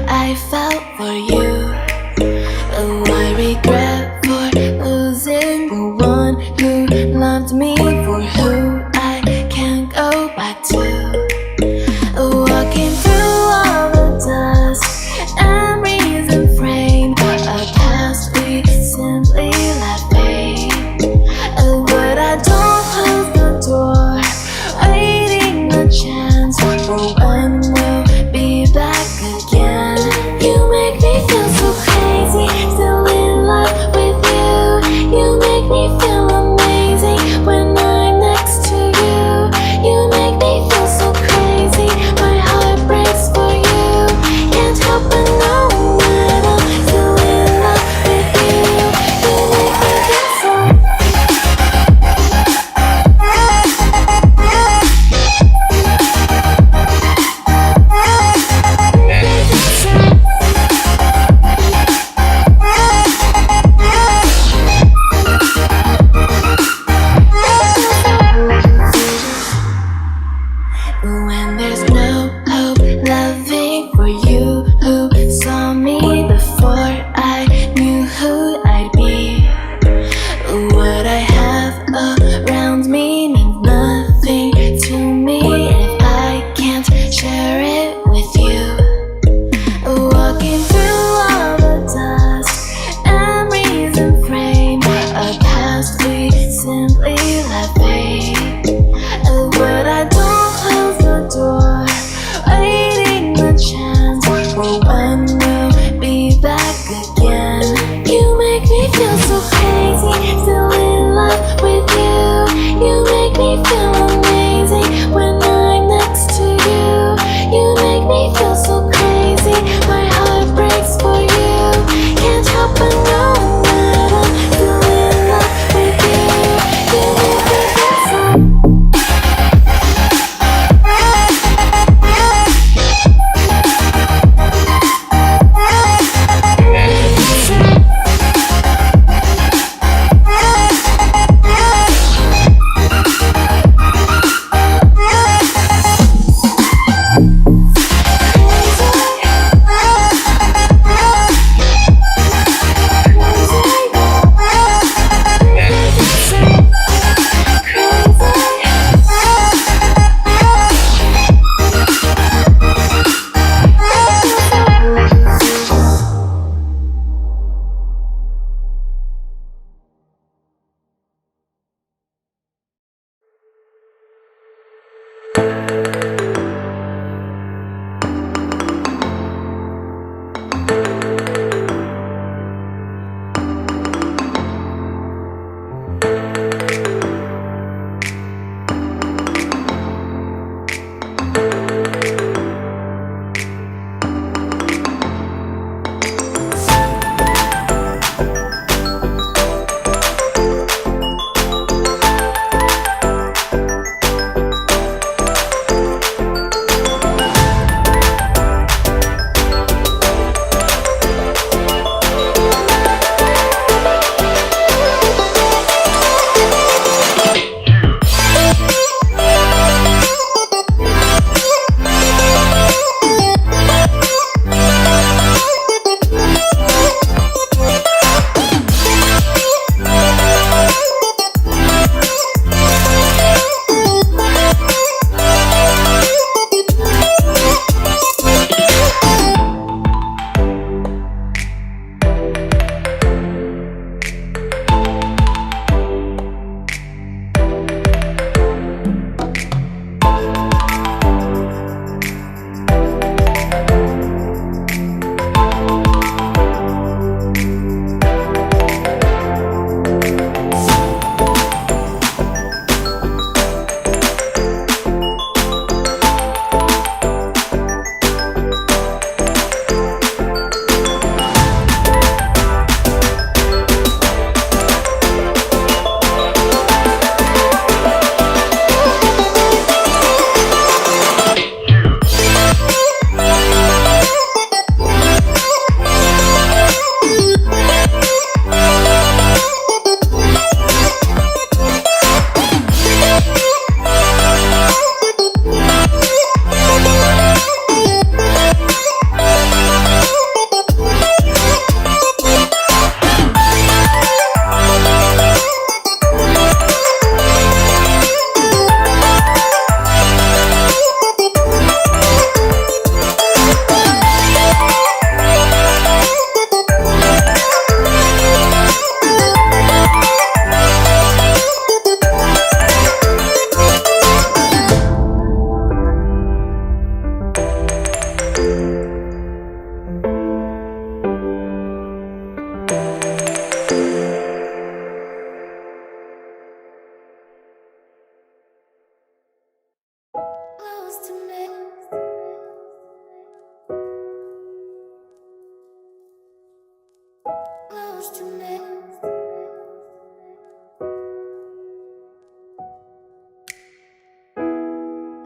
I felt for you. Oh, I regret for losing the one who loved me, for who I can't go back to. Walking through all the dust and reason frame, a past we simply let fade. But I don't close the door, waiting a chance for when we'll be back again. You make me feel so crazy, still in love with you. You make me feel amazing when I'm next to you. You make me feel so crazy, my heart breaks for you. Can't help but know that I'm still in love with you. You make me feel so. When there's no hope loving for you, who saw me before I knew who I'd be. What I have around me means nothing to me if I can't share it with you. Walking through all the dust and reason frame, a past we simply let fade. But I don't close the door, waiting the chance for when we'll be back again. You make me feel so crazy, still in love with you. You make me feel amazing when I'm next to you. You make me feel so crazy, my heart breaks for you. Can't help but know that I'm still in love with you. You make me feel so.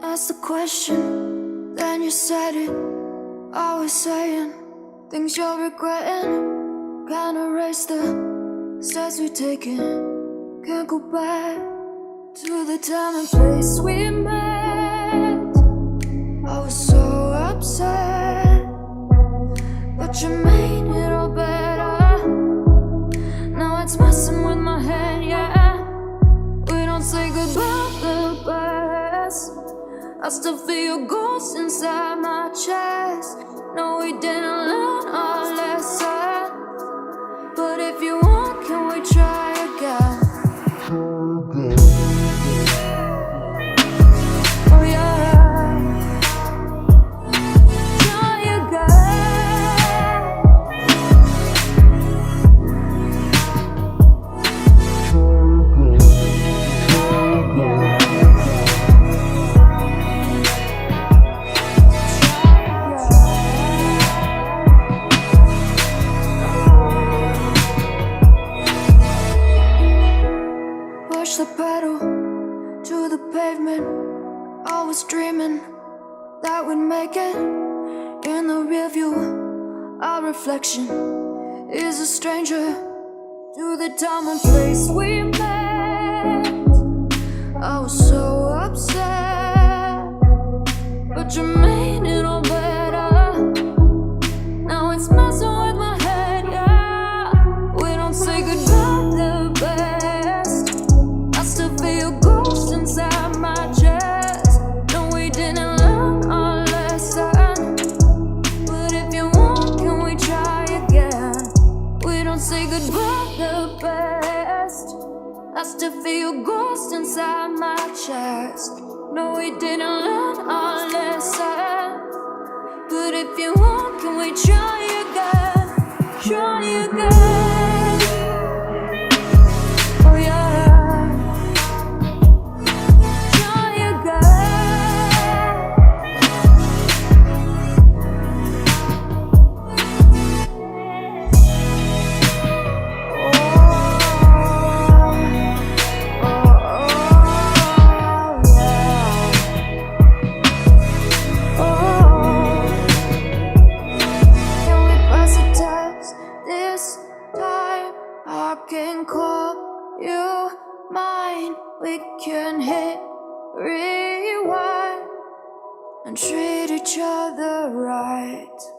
Ask the question, then you said it. Always saying things you're regretting. Can't erase the steps we've taken. Can't go back to the time and place we met. I was so upset, but you made it all better. Now it's messing with my head, yeah. We don't say goodbye the best. I still feel your ghost inside my chest. No, we didn't learn our lesson, but if you want, can we try again? Oh yeah, try again. Push the pedal to the pavement. I was dreaming that we'd make it. In the rear view, our reflection is a stranger to the time and place we met. I was so upset, but you made it all better. Now it's messing with my head, yeah. We don't say goodbye the best. I still feel your ghost inside my chest. No, we didn't learn our lesson, but if you want, can we try again? We don't say goodbye the best. I still feel your ghost inside my chest. No, we didn't learn our lesson, but if you want, can we try again? Try again. Oh yeah, try again. Can we pass the test this time? I can call you mine. We can hit rewind and treat each other right.